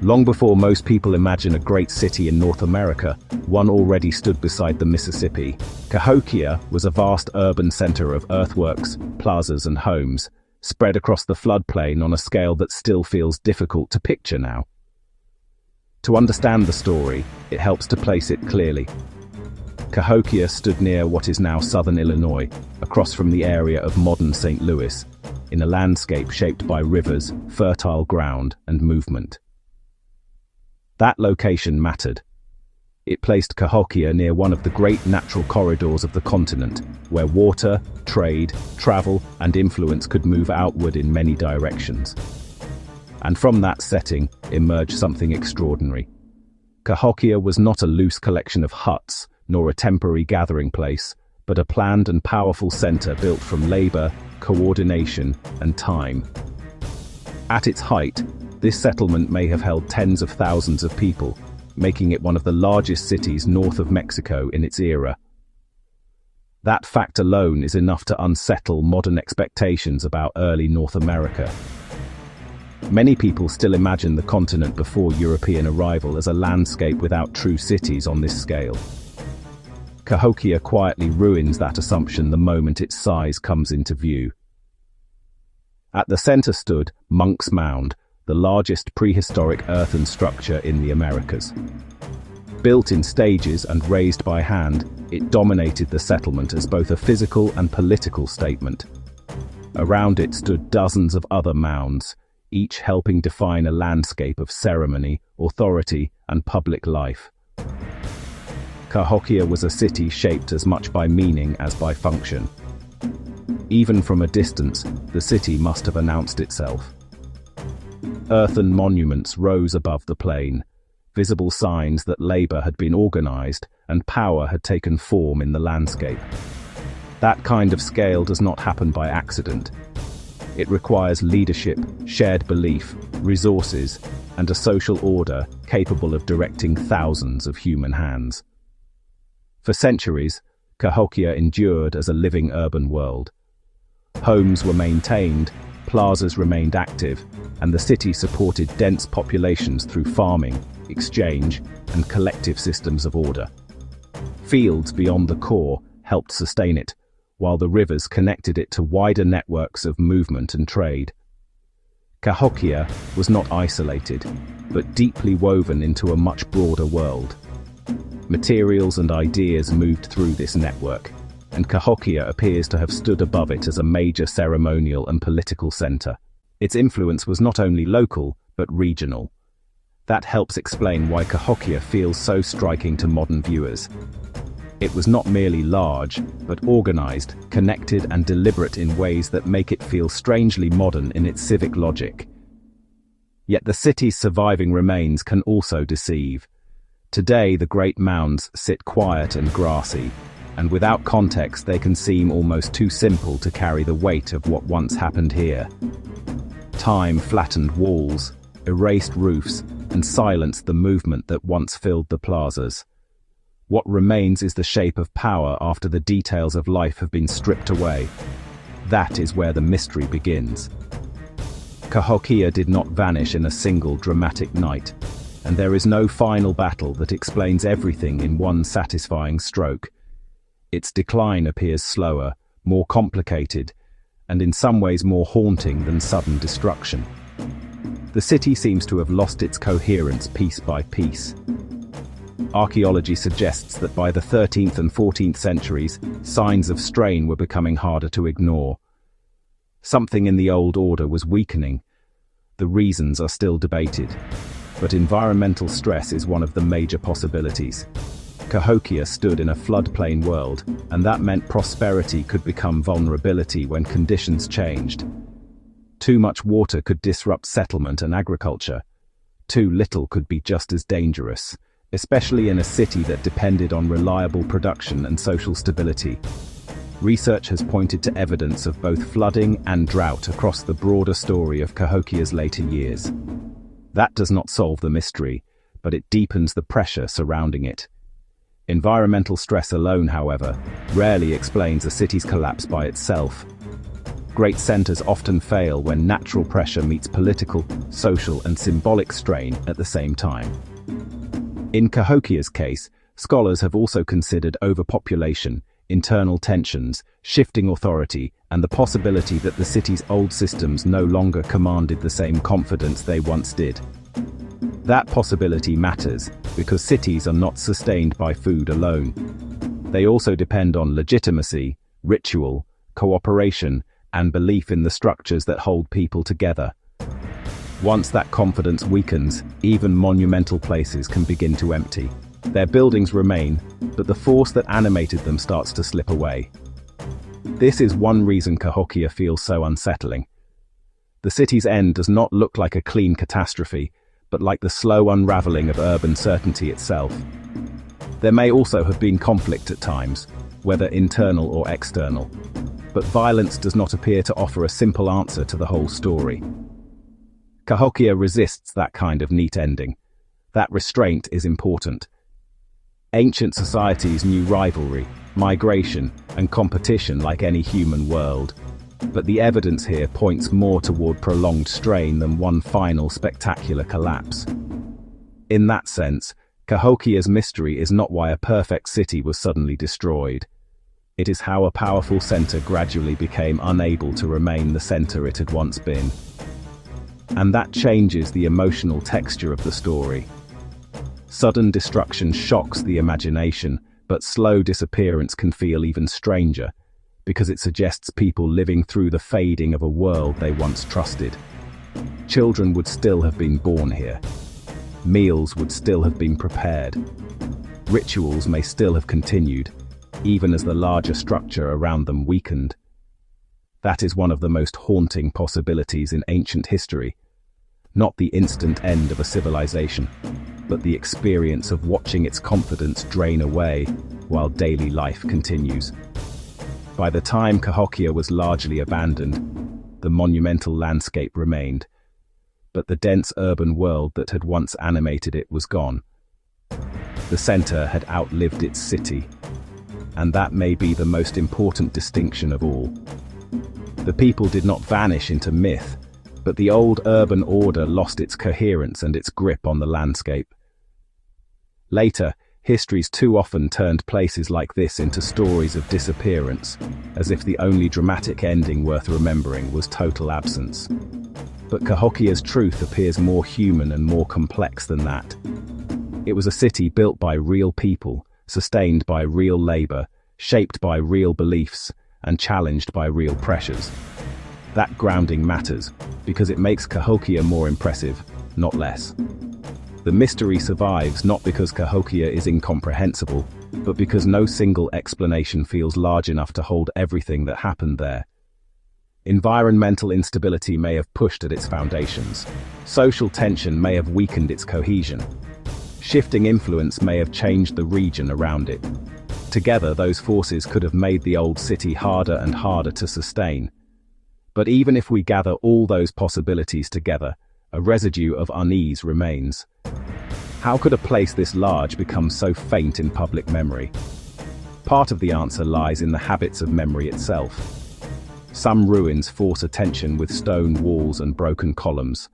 Long before most people imagine a great city in North America, one already stood beside the Mississippi. Cahokia was a vast urban center of earthworks, plazas and homes, spread across the floodplain on a scale that still feels difficult to picture now. To understand the story, it helps to place it clearly. Cahokia stood near what is now southern Illinois, across from the area of modern St. Louis, in a landscape shaped by rivers, fertile ground, and movement. That location mattered. It placed Cahokia near one of the great natural corridors of the continent, where water, trade, travel, and influence could move outward in many directions. And from that setting emerged something extraordinary. Cahokia was not a loose collection of huts, nor a temporary gathering place, but a planned and powerful center built from labor, coordination, and time. At its height, this settlement may have held tens of thousands of people, making it one of the largest cities north of Mexico in its era. That fact alone is enough to unsettle modern expectations about early North America. Many people still imagine the continent before European arrival as a landscape without true cities on this scale. Cahokia quietly ruins that assumption the moment its size comes into view. At the center stood Monk's Mound, the largest prehistoric earthen structure in the Americas. Built in stages and raised by hand, it dominated the settlement as both a physical and political statement. Around it stood dozens of other mounds, each helping define a landscape of ceremony, authority, and public life. Cahokia was a city shaped as much by meaning as by function. Even from a distance, the city must have announced itself. Earthen monuments rose above the plain, visible signs that labor had been organized and power had taken form in the landscape. That kind of scale does not happen by accident. It requires leadership, shared belief, resources, and a social order capable of directing thousands of human hands. For centuries, Cahokia endured as a living urban world. Homes were maintained, plazas remained active, and the city supported dense populations through farming, exchange, and collective systems of order. Fields beyond the core helped sustain it, while the rivers connected it to wider networks of movement and trade. Cahokia was not isolated, but deeply woven into a much broader world. Materials and ideas moved through this network, and Cahokia appears to have stood above it as a major ceremonial and political center. Its influence was not only local, but regional. That helps explain why Cahokia feels so striking to modern viewers. It was not merely large, but organized, connected, and deliberate in ways that make it feel strangely modern in its civic logic. Yet the city's surviving remains can also deceive. Today, the great mounds sit quiet and grassy, and without context they can seem almost too simple to carry the weight of what once happened here. Time flattened walls, erased roofs, and silenced the movement that once filled the plazas. What remains is the shape of power after the details of life have been stripped away. That is where the mystery begins. Cahokia did not vanish in a single dramatic night, and there is no final battle that explains everything in one satisfying stroke. Its decline appears slower, more complicated, and in some ways more haunting than sudden destruction. The city seems to have lost its coherence piece by piece. Archaeology suggests that by the 13th and 14th centuries, signs of strain were becoming harder to ignore. Something in the old order was weakening. The reasons are still debated, but environmental stress is one of the major possibilities. Cahokia stood in a floodplain world, and that meant prosperity could become vulnerability when conditions changed. Too much water could disrupt settlement and agriculture. Too little could be just as dangerous, especially in a city that depended on reliable production and social stability. Research has pointed to evidence of both flooding and drought across the broader story of Cahokia's later years. That does not solve the mystery, but it deepens the pressure surrounding it. Environmental stress alone, however, rarely explains a city's collapse by itself. Great centers often fail when natural pressure meets political, social, and symbolic strain at the same time. In Cahokia's case, scholars have also considered overpopulation, internal tensions, shifting authority, and the possibility that the city's old systems no longer commanded the same confidence they once did. That possibility matters because cities are not sustained by food alone. They also depend on legitimacy, ritual, cooperation, and belief in the structures that hold people together. Once that confidence weakens, even monumental places can begin to empty. Their buildings remain, but the force that animated them starts to slip away. This is one reason Cahokia feels so unsettling. The city's end does not look like a clean catastrophe, but like the slow unraveling of urban certainty itself. There may also have been conflict at times, whether internal or external, but violence does not appear to offer a simple answer to the whole story. Cahokia resists that kind of neat ending. That restraint is important. Ancient societies knew rivalry, migration, and competition like any human world, but the evidence here points more toward prolonged strain than one final spectacular collapse. In that sense, Cahokia's mystery is not why a perfect city was suddenly destroyed. It is how a powerful center gradually became unable to remain the center it had once been. And that changes the emotional texture of the story. Sudden destruction shocks the imagination, but slow disappearance can feel even stranger, because it suggests people living through the fading of a world they once trusted. Children would still have been born here. Meals would still have been prepared. Rituals may still have continued, even as the larger structure around them weakened. That is one of the most haunting possibilities in ancient history. Not the instant end of a civilization, but the experience of watching its confidence drain away while daily life continues. By the time Cahokia was largely abandoned, the monumental landscape remained, but the dense urban world that had once animated it was gone. The center had outlived its city, and that may be the most important distinction of all. The people did not vanish into myth, but the old urban order lost its coherence and its grip on the landscape. Later, histories too often turned places like this into stories of disappearance, as if the only dramatic ending worth remembering was total absence. But Cahokia's truth appears more human and more complex than that. It was a city built by real people, sustained by real labor, shaped by real beliefs, and challenged by real pressures. That grounding matters, because it makes Cahokia more impressive, not less. The mystery survives not because Cahokia is incomprehensible, but because no single explanation feels large enough to hold everything that happened there. Environmental instability may have pushed at its foundations. Social tension may have weakened its cohesion. Shifting influence may have changed the region around it. Together, those forces could have made the old city harder and harder to sustain. But even if we gather all those possibilities together, a residue of unease remains. How could a place this large become so faint in public memory? Part of the answer lies in the habits of memory itself. Some ruins force attention with stone walls and broken columns.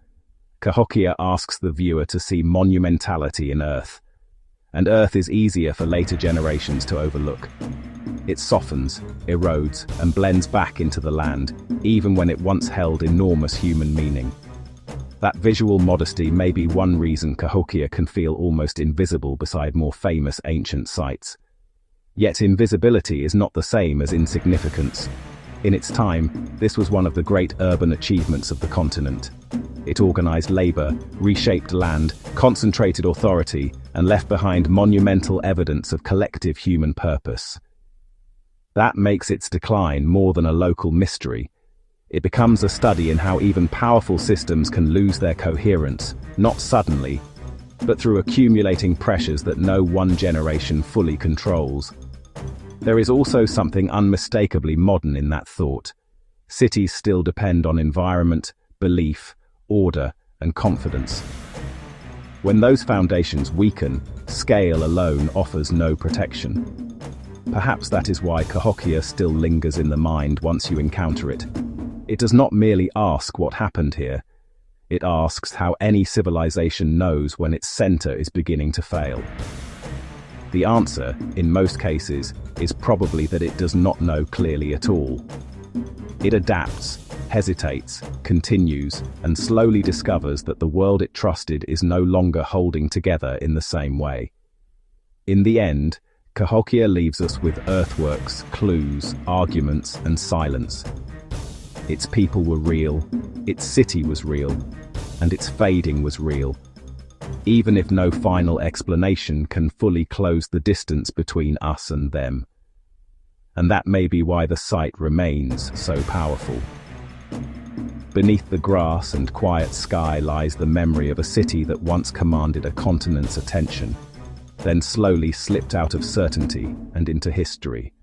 Cahokia asks the viewer to see monumentality in earth. And earth is easier for later generations to overlook. It softens, erodes, and blends back into the land, even when it once held enormous human meaning. That visual modesty may be one reason Cahokia can feel almost invisible beside more famous ancient sites. Yet invisibility is not the same as insignificance. In its time, this was one of the great urban achievements of the continent. It organized labor, reshaped land, concentrated authority, and left behind monumental evidence of collective human purpose. That makes its decline more than a local mystery. It becomes a study in how even powerful systems can lose their coherence, not suddenly, but through accumulating pressures that no one generation fully controls. There is also something unmistakably modern in that thought. Cities still depend on environment, belief, order, and confidence. When those foundations weaken, scale alone offers no protection. Perhaps that is why Cahokia still lingers in the mind once you encounter it. It does not merely ask what happened here. It asks how any civilization knows when its center is beginning to fail. The answer, in most cases, is probably that it does not know clearly at all. It adapts, hesitates, continues, and slowly discovers that the world it trusted is no longer holding together in the same way. In the end, Cahokia leaves us with earthworks, clues, arguments, and silence. Its people were real, its city was real, and its fading was real, even if no final explanation can fully close the distance between us and them. And that may be why the site remains so powerful. Beneath the grass and quiet sky lies the memory of a city that once commanded a continent's attention, then slowly slipped out of certainty and into history.